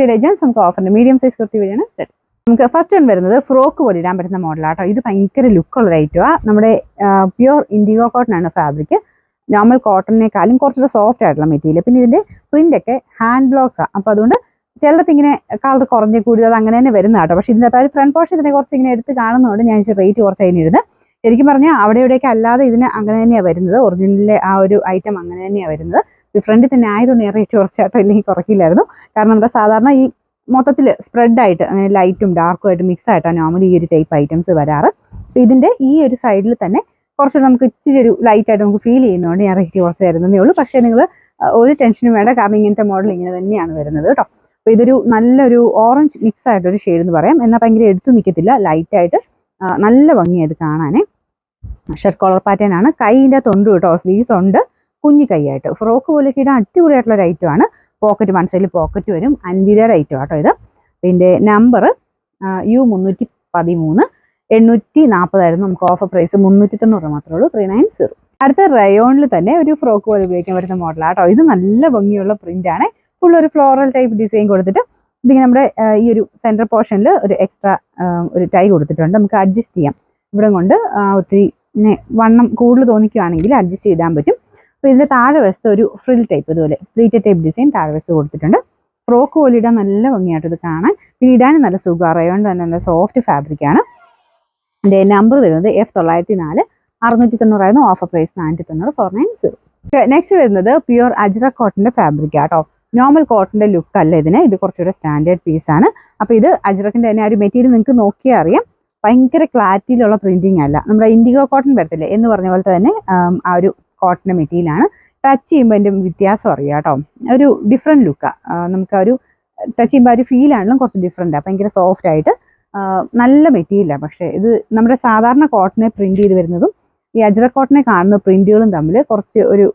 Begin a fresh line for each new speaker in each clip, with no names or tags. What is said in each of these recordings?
ഇന്ത്യയുടെ ജെൻസ് നമുക്ക് ഓഫറിന് medium size kurti വഴിയാണ് സെറ്റ്. നമുക്ക് ഫസ്റ്റ് വൺ വരുന്നത് ഫ്രോക്ക് പോലെ ഇടാൻ പറ്റുന്ന മോഡലാട്ടോ. ഇത് ഭയങ്കര ലുക്കുള്ള ഒരു ഐറ്റമാണ്. നമ്മുടെ പ്യുവർ ഇൻഡിഗോ കോട്ടൺ ആണ് ഫാബ്രിക്. നോർമൽ കോട്ടണിനേക്കാളും കുറച്ചുകൂടെ സോഫ്റ്റ് ആയിട്ടുള്ള മെറ്റീരിയൽ. പിന്നെ ഇതിന്റെ പ്രിന്റ് ഒക്കെ ഹാൻഡ് ബ്ലോക്സാണ്. അപ്പോൾ അതുകൊണ്ട് ചിലർക്ക് ഇങ്ങനെ കളർ കുറഞ്ഞ് കൂടി അത് അങ്ങനെ തന്നെ വരുന്ന കേട്ടോ. പക്ഷേ ഇതിൻ്റെ അകത്ത് ഒരു ഫ്രണ്ട് പോർഷൻ ഇതിനെ കുറച്ച് ഇങ്ങനെ എടുത്ത് കാണുന്നതുകൊണ്ട് ഞാൻ റേറ്റ് കുറച്ച് അതിനിരുന്നത്. ശരിക്കും പറഞ്ഞാൽ അവിടെ ഇവിടെയൊക്കെ അല്ലാതെ ഇതിന് അങ്ങനെ തന്നെയാണ് വരുന്നത്. ഒറിജിനലിലെ ആ ഒരു ഐറ്റം അങ്ങനെ തന്നെയാണ് വരുന്നത്. ഫ്രണ്ടിൽ തന്നെ ആയതുകൊണ്ട് ഞാൻ റേറ്റ് കുറച്ചാട്ടോ, ഇല്ലെങ്കിൽ കുറയ്ക്കില്ലായിരുന്നു. കാരണം നമ്മുടെ സാധാരണ ഈ മൊത്തത്തിൽ സ്പ്രെഡായിട്ട് അങ്ങനെ ലൈറ്റും ഡാർക്കും ആയിട്ട് മിക്സ് ആയിട്ടാണ് നോർമലി ഈ ഒരു ടൈപ്പ് ഐറ്റംസ് വരാറ്. അപ്പോൾ ഇതിൻ്റെ ഈ ഒരു സൈഡിൽ തന്നെ കുറച്ച് നമുക്ക് ഇച്ചിരി ഒരു ലൈറ്റായിട്ട് നമുക്ക് ഫീൽ ചെയ്യുന്നതുകൊണ്ട് ഞാൻ റേറ്റ് കുറച്ച് തരുന്നതേ ഉള്ളൂ. പക്ഷേ നിങ്ങൾ ഒരു ടെൻഷനും വേണ്ട, കാരണം ഇങ്ങനത്തെ മോഡൽ ഇങ്ങനെ തന്നെയാണ് വരുന്നത് കേട്ടോ. അപ്പോൾ ഇതൊരു നല്ലൊരു ഓറഞ്ച് മിക്സ് ആയിട്ടൊരു ഷെയ്ഡ് എന്ന് പറയാം. എന്നാൽ ഭയങ്കര എടുത്തു നിൽക്കത്തില്ല, ലൈറ്റായിട്ട് നല്ല ഭംഗിയായത് കാണാനേ. ഷർട്ട് കോളർ പാറ്റേൺ ആണ്. കൈയിൻ്റെ തൊണ്ട് കേട്ടോ, സ്ലീവ്സ് ഉണ്ട്, കുഞ്ഞു കൈയായിട്ട് ഫ്രോക്ക് പോലെയൊക്കെ ഇടാൻ അടിപൊളിയായിട്ടുള്ള ഒരു ഐറ്റമാണ്. പോക്കറ്റ് വൺ സൈഡിൽ പോക്കറ്റ് വരും. അൻവിതയുടെ ഐറ്റം കേട്ടോ ഇത്. ഇതിൻ്റെ നമ്പർ U313 840 നമുക്ക് ഓഫർ പ്രൈസ് 390 മാത്രമേ ഉള്ളൂ, 390. അടുത്ത റയോണിൽ തന്നെ ഒരു ഫ്രോക്ക് പോലെ ഉപയോഗിക്കാൻ പറ്റുന്ന മോഡലാണ് കേട്ടോ. ഇത് നല്ല ഭംഗിയുള്ള പ്രിന്റ് ആണ്. ഫുൾ ഒരു ഫ്ലോറൽ ടൈപ്പ് ഡിസൈൻ കൊടുത്തിട്ട് ഇതിങ്ങനെ നമ്മുടെ ഈ ഒരു സെൻറ്റർ പോർഷനിൽ ഒരു എക്സ്ട്രാ ഒരു ടൈ കൊടുത്തിട്ടുണ്ട്. നമുക്ക് അഡ്ജസ്റ്റ് ചെയ്യാം. ഇവിടെ കൊണ്ട് ഒത്തിരി വണ്ണം കൂടുതൽ തോന്നിക്കുകയാണെങ്കിൽ അഡ്ജസ്റ്റ് ചെയ്താൻ പറ്റും. അപ്പോൾ ഇതിൻ്റെ താഴെ വശത്ത് ഒരു ഫ്രിൽ ടൈപ്പ് ഇതുപോലെ പ്ലീറ്റഡ് ടൈപ്പ് ഡിസൈൻ താഴെ വശത്ത് കൊടുത്തിട്ടുണ്ട്. ഫ്രോക്ക് പോലെ ഇടാൻ നല്ല ഭംഗിയായിട്ട് ഇത് കാണാൻ. പിന്നെ ഇടാനും നല്ല സുഖം. റയോൺ തന്നെ നല്ല സോഫ്റ്റ് ഫാബ്രിക്കാണ്. ഇതിൻ്റെ നമ്പർ വരുന്നത് F904 690 ഓഫർ പ്രൈസ് 490 490. നെക്സ്റ്റ് വരുന്നത് പ്യുവർ അജ്രക് കോട്ടൻ്റെ ഫാബ്രിക് ആട്ടോ. നോർമൽ കോട്ടൻ്റെ ലുക്ക് അല്ല ഇതിന്, ഇത് കുറച്ചുകൂടെ സ്റ്റാൻഡേർഡ് പീസാണ്. അപ്പോൾ ഇത് അജ്രക്കിൻ്റെ തന്നെ ആ ഒരു മെറ്റീരിയൽ നിങ്ങൾക്ക് നോക്കിയാൽ അറിയാം, ഭയങ്കര ക്ലാരിറ്റിയിലുള്ള പ്രിന്റിങ് അല്ല. നമ്മുടെ ഇൻഡിഗോ കോട്ടൺ വരത്തില്ലേ എന്ന് പറഞ്ഞ പോലത്തെ തന്നെ ആ ഒരു കോട്ടൻ്റെ മെറ്റീരിയലാണ്. ടച്ച് ചെയ്യുമ്പോൾ അതിൻ്റെ വ്യത്യാസം അറിയാം കേട്ടോ. ഒരു ഡിഫറെൻറ്റ് ലുക്കാണ്. നമുക്ക് ആ ഒരു ടച്ച് ചെയ്യുമ്പോൾ ആ ഒരു ഫീലാണെങ്കിലും കുറച്ച് ഡിഫറെൻറ്റാണ്. ഭയങ്കര സോഫ്റ്റ് ആയിട്ട് നല്ല മെറ്റീരിയലാണ്. പക്ഷേ ഇത് നമ്മുടെ സാധാരണ കോട്ടനെ പ്രിന്റ് ചെയ്ത് വരുന്നതും ഈ അജ്രക് കോട്ടനെ കാണുന്ന പ്രിന്റുകളും തമ്മിൽ കുറച്ച് ഒരു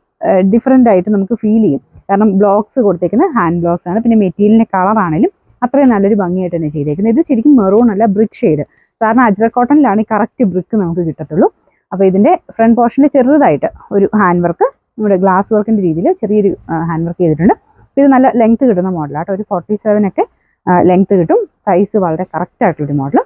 ഡിഫറെൻ്റ് ആയിട്ട് നമുക്ക് ഫീൽ ചെയ്യും. കാരണം ബ്ലോക്സ് കൊടുത്തേക്കുന്നത് ഹാൻഡ് ബ്ലോക്സ് ആണ്. പിന്നെ മെറ്റീരിയലിൻ്റെ കളറാണെങ്കിലും അത്രയും നല്ലൊരു ഭംഗിയായിട്ട് തന്നെ ചെയ്തേക്കുന്നത്. ഇത് ശരിക്കും മെറൂൺ അല്ല, ബ്രിക്ക് ഷെയ്ഡ്. സാധാരണ അജ്രക് കോട്ടണിലാണ് ഈ കറക്റ്റ് ബ്രിക്ക് നമുക്ക് കിട്ടത്തുള്ളൂ. അപ്പോൾ ഇതിൻ്റെ ഫ്രണ്ട് പോർഷനിൽ ചെറുതായിട്ട് ഒരു ഹാൻഡ് വർക്ക്, നമ്മുടെ ഗ്ലാസ് വർക്കിൻ്റെ രീതിയിൽ ചെറിയൊരു ഹാൻഡ് വർക്ക് ചെയ്തിട്ടുണ്ട്. ഇത് നല്ല ലെങ്ത് കിട്ടുന്ന മോഡലാട്ടോ. ഒരു 47 ഒക്കെ ലെങ്ത് കിട്ടും. സൈസ് വളരെ കറക്റ്റ് ആയിട്ടുള്ളൊരു മോഡൽ.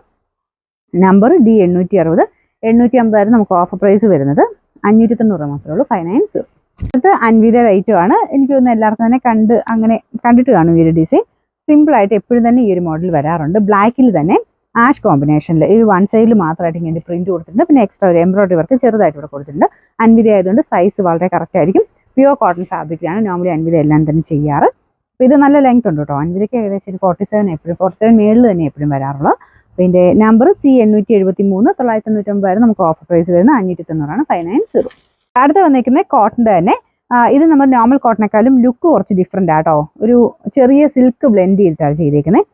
നമ്പർ D860 850 നമുക്ക് ഓഫർ പ്രൈസ് വരുന്നത് 590 മാത്രമേ ഉള്ളൂ, 590. അടുത്ത് അൻവിതയുടെ ഐറ്റം ആണ്. എനിക്ക് തോന്നുന്നു എല്ലാവർക്കും തന്നെ കണ്ടിട്ട് കാണും ഈ ഒരു ഡിസൈൻ. സിമ്പിളായിട്ട് എപ്പോഴും തന്നെ ഈ ഒരു മോഡൽ വരാറുണ്ട്. ബ്ലാക്കിൽ തന്നെ ആഷ് കോമ്പിനേഷനിൽ ഈ വൺ സൈഡിൽ മാത്രമായിട്ട് ഇങ്ങനെ പ്രിന്റ് കൊടുത്തിട്ടുണ്ട്. പിന്നെ എക്സ്ട്രാ ഒരു എംബ്രോയിഡറി വർക്ക് ചെറുതായിട്ട് ഇവിടെ കൊടുത്തിട്ടുണ്ട്. അൻവിത ആയതുകൊണ്ട് സൈസ് വളരെ കറക്റ്റ് ആയിരിക്കും. പ്യുവർ കോട്ടൺ ഫാബ്രിക്കാണ് നോർമലി അൻവിത എല്ലാം തന്നെ ചെയ്യാറ്. അപ്പോൾ ഇത് നല്ല ലെങ്ത് ഉണ്ട് കേട്ടോ. അൻവിതയ്ക്ക് ഏകദേശം ഒരു 47 മേളിൽ തന്നെ എപ്പോഴും വരാറുള്ളത്. അപ്പോൾ ഇതിൻ്റെ നമ്പർ C873 990 നമുക്ക് ഓഫർ പ്രൈസ് വരുന്നത് 590 590. അടുത്ത് വന്നിരിക്കുന്നത് കോട്ടൻ്റെ തന്നെ. ഇത് നമ്മൾ നോർമൽ കോട്ടണേക്കാളും ലുക്ക് കുറച്ച് ഡിഫറെൻ്റ് ആട്ടോ. ഒരു ചെറിയ സിൽക്ക് ബ്ലെൻഡ് ചെയ്തിട്ടാണ് ചെയ്തേക്കുന്നത്.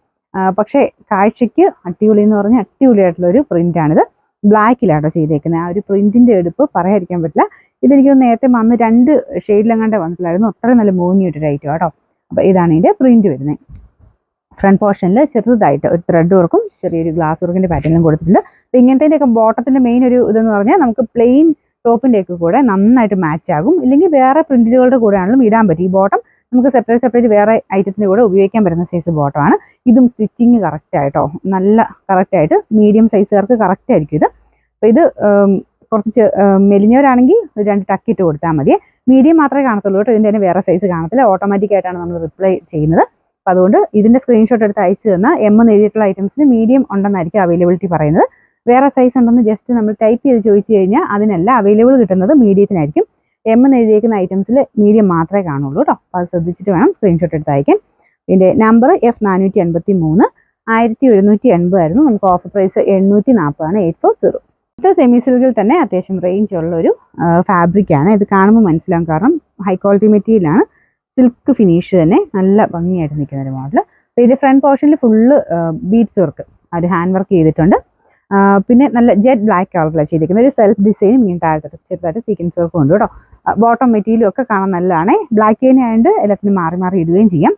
പക്ഷേ കാഴ്ചയ്ക്ക് അടിപൊളി എന്ന് പറഞ്ഞാൽ അടിപൊളിയായിട്ടുള്ളൊരു പ്രിൻ്റാണിത്. ബ്ലാക്കിലാട്ടോ ചെയ്തേക്കുന്നത്. ആ ഒരു പ്രിൻറ്റിൻ്റെ എടുപ്പ് പറയാതിരിക്കാൻ പറ്റില്ല. ഇതെനിക്ക് നേരത്തെ വന്ന് 2 ഷെയ്ഡിലെങ്ങാണ്ട് വന്നിട്ടില്ലായിരുന്നു. അത്രയും നല്ല മൂങ്ങിയിട്ടൊരു ഐറ്റം കേട്ടോ. അപ്പോൾ ഇതാണ് ഇതിൻ്റെ പ്രിൻറ്റ് വരുന്നത്. ഫ്രണ്ട് പോർഷനിൽ ചെറുതായിട്ട് ഒരു ത്രെഡ് വർക്കും ചെറിയൊരു ഗ്ലാസ് വർക്കിൻ്റെ പാറ്റേണും കൊടുത്തിട്ടുണ്ട്. അപ്പോൾ ഇങ്ങനത്തേൻ്റെയൊക്കെ ബോട്ടത്തിൻ്റെ മെയിൻ ഒരു ഇതെന്ന് പറഞ്ഞാൽ നമുക്ക് പ്ലെയിൻ ടോപ്പിൻ്റെയൊക്കെ കൂടെ നന്നായിട്ട് മാച്ച് ആകും. ഇല്ലെങ്കിൽ വേറെ പ്രിൻറ്റുകളുടെ കൂടെ ആണെങ്കിലും ഇടാൻ പറ്റും. ഈ ബോട്ടം നമുക്ക് സെപ്പറേറ്റ് വേറെ ഐറ്റത്തിൻ്റെ കൂടെ ഉപയോഗിക്കാൻ പറ്റുന്ന സൈസ് ബോട്ടമാണ്. ഇതും സ്റ്റിച്ചിങ് കറക്റ്റായിട്ടോ, നല്ല കറക്റ്റായിട്ട് മീഡിയം സൈസുകാർക്ക് കറക്റ്റ് ആയിരിക്കും ഇത്. അപ്പോൾ ഇത് കുറച്ച് മെലിഞ്ഞവരാണെങ്കിൽ 2 ടക്കിട്ട് കൊടുത്താൽ മതി. മീഡിയം മാത്രമേ കാണത്തുള്ളൂ കേട്ടോ. ഇതിൻ്റെ തന്നെ വേറെ സൈസ് കാണത്തില്ല. ഓട്ടോമാറ്റിക്കായിട്ടാണ് നമ്മൾ റിപ്ലൈ ചെയ്യുന്നത്. അപ്പോൾ അതുകൊണ്ട് ഇതിൻ്റെ സ്ക്രീൻഷോട്ട് എടുത്ത് അയച്ചു തന്നാൽ M എന്ന് എഴുതിയിട്ടുള്ള ഐറ്റംസിന് മീഡിയം ഉണ്ടെന്നായിരിക്കും അവൈലബിലിറ്റി പറയുന്നത്. വേറെ സൈസ് ഉണ്ടെന്ന് ജസ്റ്റ് നമ്മൾ ടൈപ്പ് ചെയ്ത് ചോദിച്ചു കഴിഞ്ഞാൽ അതിനല്ല, അവൈലബിൾ കിട്ടുന്നത് മീഡിയത്തിനായിരിക്കും. M എന്ന് എഴുതിയിരിക്കുന്ന ഐറ്റംസിൽ മീഡിയം മാത്രമേ കാണുള്ളൂ കേട്ടോ. അപ്പോൾ അത് ശ്രദ്ധിച്ചിട്ട് വേണം സ്ക്രീൻഷോട്ട് എടുത്ത് അയക്കാൻ. ഇതിൻ്റെ നമ്പർ F483 1180 ആയിരുന്നു. നമുക്ക് ഓഫർ പ്രൈസ് 840 840. ഇത് സെമി സിൽക്കിൽ തന്നെ അത്യാവശ്യം റേഞ്ച് ഉള്ളൊരു ഫാബ്രിക്കാണ്. ഇത് കാണുമ്പോൾ മനസ്സിലാവും, കാരണം ഹൈ ക്വാളിറ്റി മെറ്റീരിയലാണ്. സിൽക്ക് ഫിനിഷ് തന്നെ നല്ല ഭംഗിയായിട്ട് നിൽക്കുന്ന ഒരു മോഡൽ. അപ്പോൾ ഇത് ഫ്രണ്ട് പോർഷനിൽ ഫുള്ള് ബീഡ്സ് വർക്ക്, ഒരു ഹാൻഡ് വർക്ക് ചെയ്തിട്ടുണ്ട്. പിന്നെ നല്ല ജെറ്റ് ബ്ലാക്ക് കളറിലാണ് ചെയ്തിരിക്കുന്നത്. ഒരു സെൽഫ് ഡിസൈനും ഇങ്ങനെ താഴത്തെ ചെറുതായിട്ട് സീക്വൻസ് വർക്കും ഉണ്ട് കേട്ടോ. ബോട്ടം മെറ്റീരിയലും ഒക്കെ കാണാൻ നല്ലതാണ്. ബ്ലാക്ക് തന്നെ ആയതുകൊണ്ട് എല്ലാത്തിനും മാറി മാറി ഇടുകയും ചെയ്യാം.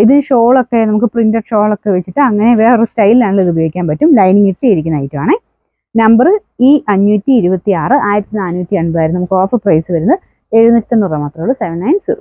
ഇതിന് ഷോളൊക്കെ നമുക്ക് പ്രിന്റഡ് ഷോളൊക്കെ വെച്ചിട്ട് അങ്ങനെ വേറൊരു സ്റ്റൈലിലാണല്ലോ ഇത് ഉപയോഗിക്കാൻ പറ്റും. ലൈനിങ് ഇട്ടിരിക്കുന്ന ഐറ്റമാണ്. നമ്പർ E526 1480 നമുക്ക് ഓഫർ പ്രൈസ് വരുന്നത് 790 മാത്രമേ ഉള്ളൂ, 790.